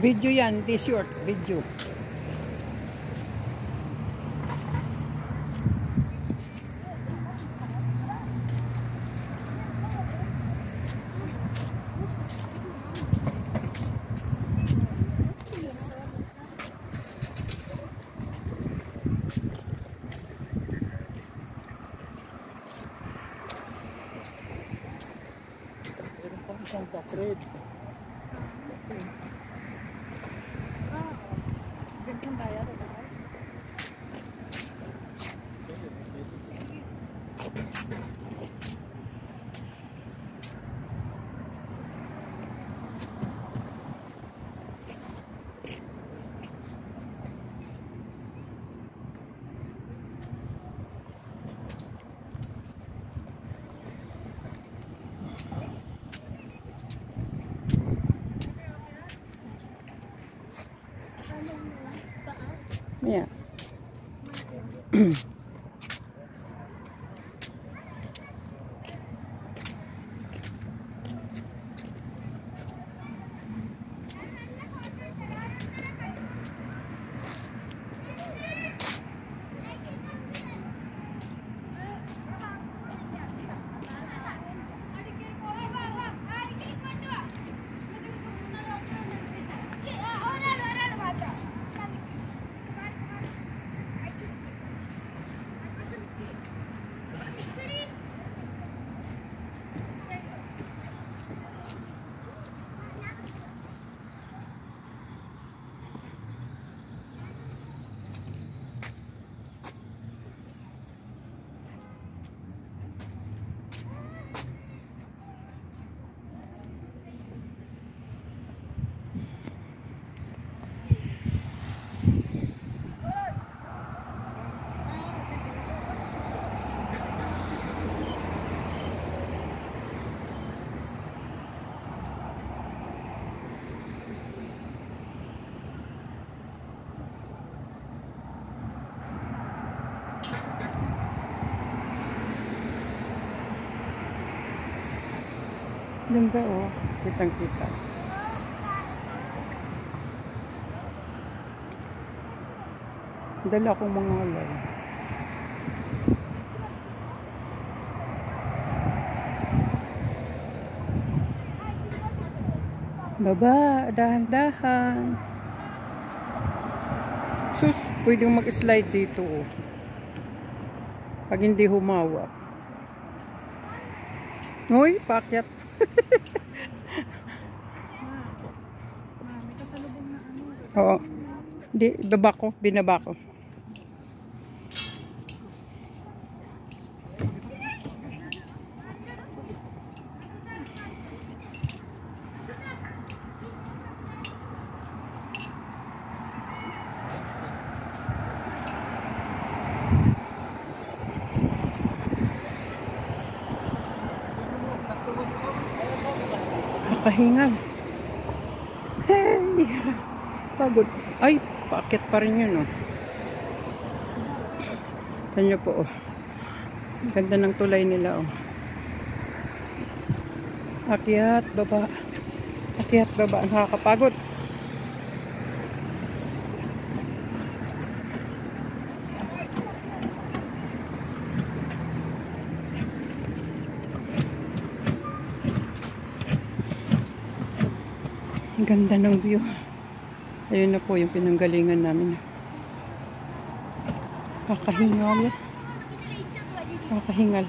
Video yan, t-shirt, video. Isang takred. Gandang bayad ito guys. Yeah. Ganda oh, kitang-kita. Dala akong mga alay. Baba, dahan-dahan. Sus, pwedeng mag-slide dito oh. Pag hindi humawak. Hoy, paakyat. Oo. Di, binaba ko. Kakahingal. Hey! Pagod. Ay, paakyat pa rin yun, oh. Tignan nyo po, oh. Ganda ng tulay nila, oh. Akyat, baba. Akyat, baba. Nakakapagod. Ang ganda ng view. Ayun na po yung pinanggalingan namin. Kakahingal. Kakahingal.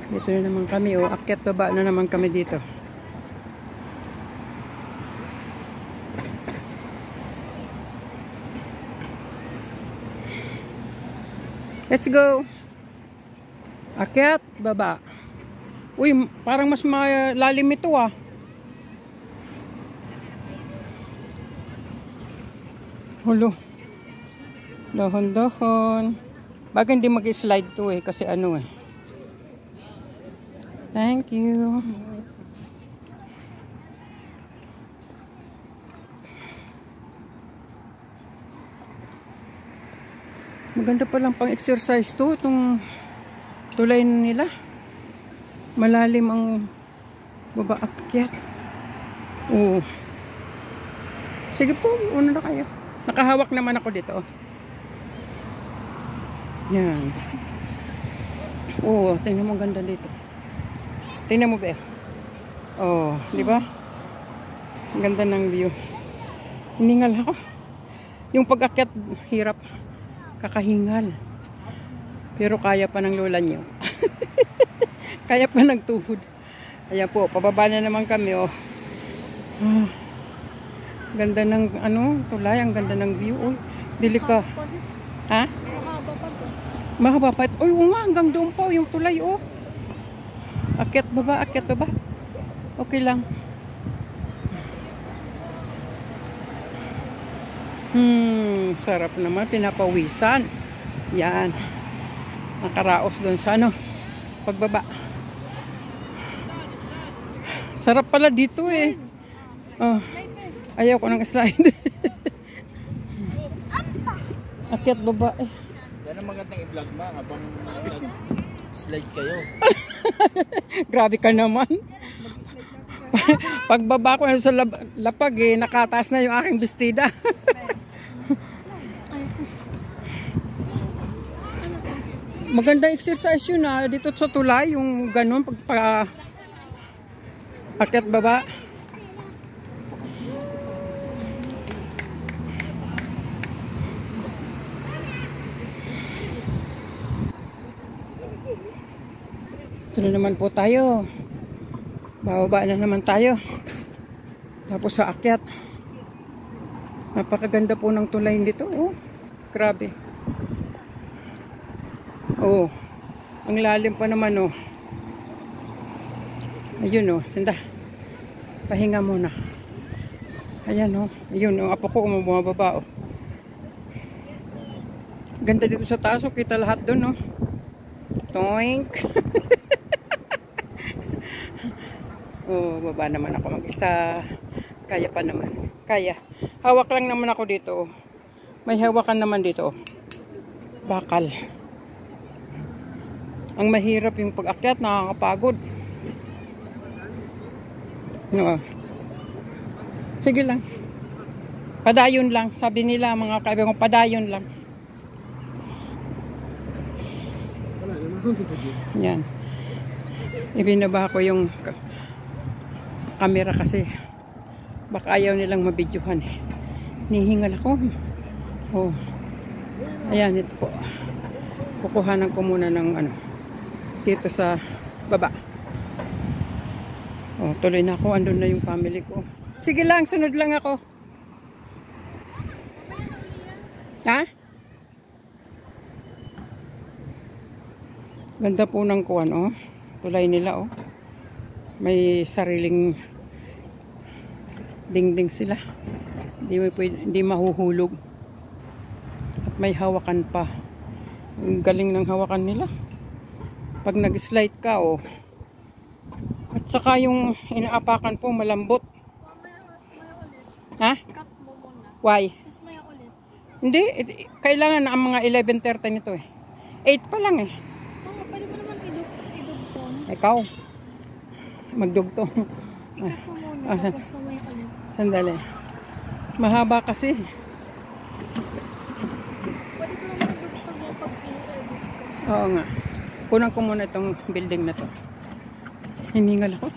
Dito na naman kami. O, akyat baba na naman kami dito. Let's go. Akyat baba. Uy, parang mas malalim ito ah. Hulo. Dahon-dahon. Baga hindi mag-slide to eh. Kasi ano eh. Thank you. Maganda palang pang-exercise to. Itong tulay nila. Malalim ang baba akyat. Oo. Sige po, una na kayo. Nakahawak naman ako dito. Yan. Oo, tingnan mo, ganda dito. Tingnan mo, be. Oh, di ba? Ang ganda ng view. Hiningal ako. Yung pag-akyat, hirap. Kakahingal. Pero kaya pa ng lola niyo. Kaya pa nagtuhod. Ayan po, pababa na naman kami, oh. Ah, ganda ng, tulay. Ang ganda ng view. Uy, dilika. Ha? Mahaba pa to. Mahaba pa. Uy, nga, hanggang doon pa, yung tulay, oh. Akyat baba, akyat baba. Okay lang. Sarap naman, pinapawisan. Yan. Nakaraos doon sa pagbaba. Sarap pala dito eh. Oh, ayaw ko ng slide. Akyat baba eh. Yan ang magandang i-vlog ma habang slide kayo. Grabe ka naman. Pagbaba ko sa lapag eh, nakataas na yung aking bestida. Magandang exercise yun dito sa tulay, yung ganun, akyat baba. Ito na naman po tayo. Bababa na naman tayo. Tapos sa akyat. Napakaganda po ng tulay dito. Oh, grabe. Oh, ang lalim pa naman, oh. Ayun, oh. Sanda. Pahinga muna. Ayan, oh. Ayun, yung apo ko bumababa, oh. Ganda dito sa taas, oh. Kita lahat doon, oh. Toink. Oh, baba naman ako mag-isa. Kaya pa naman. Kaya. Hawak lang naman ako dito, oh. May hawakan naman dito, oh. Bakal. Ang mahirap yung pag-akyat, nakakapagod. No. Sige lang. Padayon lang. Sabi nila mga kaibigan ko, padayon lang. Yan. Ibinaba ko yung camera kasi baka ayaw nilang mabidyohan eh. Nihingal ako. Oh. Ayan, ito po. Kukuhanan ko muna ng dito sa baba. Oh, tuloy na ako. Andun na yung family ko. Sige lang, sunod lang ako. Ha? Ganda po ng kuwan, oh. Tulay nila, oh. May sariling dingding sila. Hindi mahuhulog. At may hawakan pa. Ang galing ng hawakan nila. Pag nag-slide ka, oh. At saka yung inaapakan po, malambot. Ha? Cut mo muna. Why? Tapos maya ulit. Hindi, kailangan na ang mga 11:30 nito eh. 8 pa lang eh. Oo, pwede mo naman idugtong. Ikaw, magdugtong. I-cut mo muna, tapos mamaya ulit. Sandali. Mahaba kasi. Pwede ko naman idugtong yan pag i-edit ko. Oo nga. Kunan ko muna itong building na to. Hiningal ako.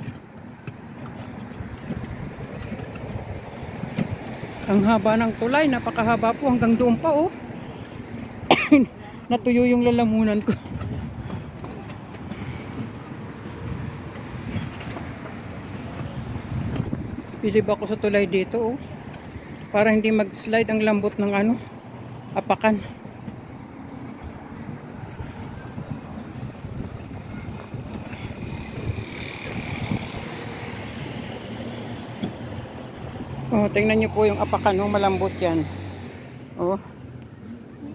Ang haba ng tulay. Napakahaba po. Hanggang doon pa, oh. Natuyo yung lalamunan ko. Bilib ako sa tulay dito, oh. Para hindi mag-slide ang lambot ng apakan. Oh, tingnan niyo po yung apakan, oh, malambot 'yan. Oh.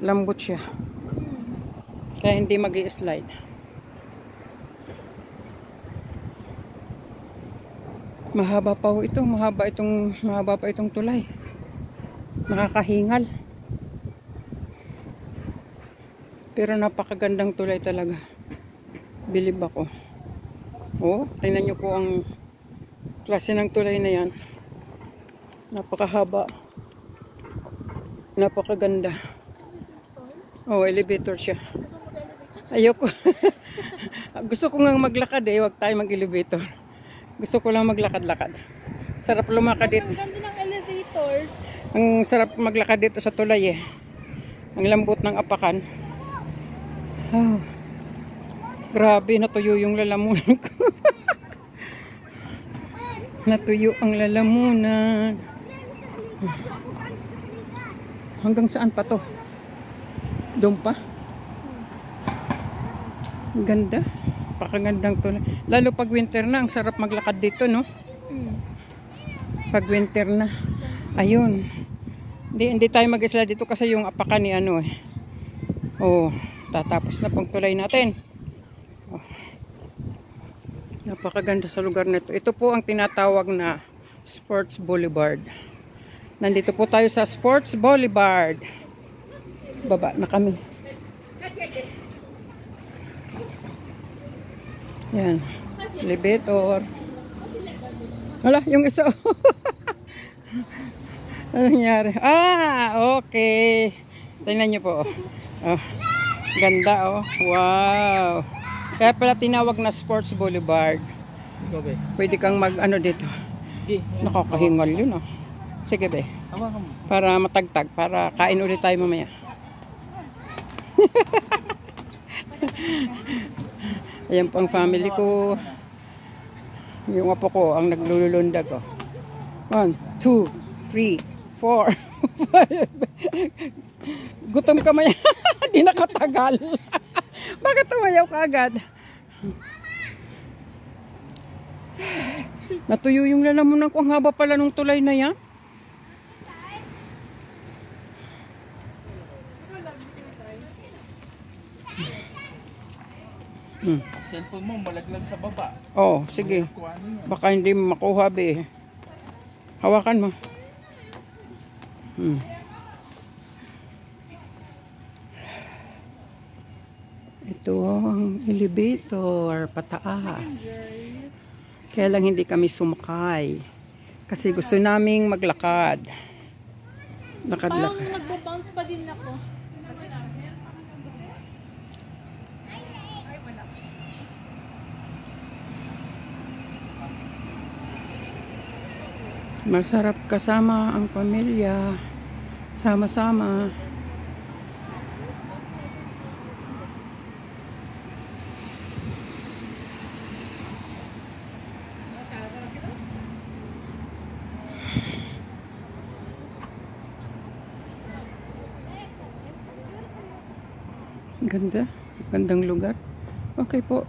Lambot siya. Kaya hindi magi-slide. Mahaba pa ho ito, mahaba pa itong tulay. Nakakahingal. Pero napakagandang tulay talaga. Bilib ako. Oh, tingnan niyo po ang klase ng tulay na 'yan. Napakahaba. Napakaganda. Oh, elevator siya. Ayoko. Gusto ko nga maglakad eh. Huwag tayo mag-elevator. Gusto ko lang maglakad-lakad. Sarap lumakad dito. Ang ganda ng elevator. Ang sarap maglakad dito sa tulay eh. Ang lambot ng apakan. Oh. Grabe, natuyo yung lalamunan ko. Natuyo ang lalamunan. Hanggang saan pa to? Doon pa? Ang ganda. Pakagandang tulay. Lalo pag winter na, ang sarap maglakad dito, no? Pag winter na. Ayun. Hindi tayo mag-isla dito kasi yung apakan ni ano eh. Oh, tatapos na pang tulay natin. Oh. Napakaganda sa lugar na ito. Ito po ang tinatawag na Sports Boulevard. Nandito po tayo sa Sports Boulevard. Baba na kami. Yan. Elevator. Wala, yung isa. Ano nangyari? Ah, okay. Tingnan nyo po. Oh, ganda oh. Wow. Kaya pala tinawag na Sports Boulevard. Ikaw, be. Pwede kang mag-ano dito. Nakakahingal yun oh. Sige be. Hawakan mo. Para matagtag. Para kain ulit tayo mamaya. Ayan po ang family ko. Yung apo ko ang naglulundag oh. 1, 2, 3, 4, 5. Gutom ka maya. Di nakatagal. Bakit tumayaw ka agad? Natuyo yung lalamunan ko. Ang haba pala nung tulay na yan. Cellphone mo malaglag sa baba. Oh, sige. Baka hindi mo makuha be. Hawakan mo. Ito ang elevator pataas. Kaya lang hindi kami sumakay. Kasi gusto naming maglakad. Lakad-lakad. Parang nagbo-bounce pa din ako. Masarap kasama ang pamilya. Sama-sama. Ganda. Gandang lugar. Okay po.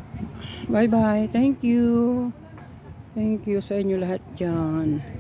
Bye-bye. Thank you. Thank you sa inyo lahat dyan.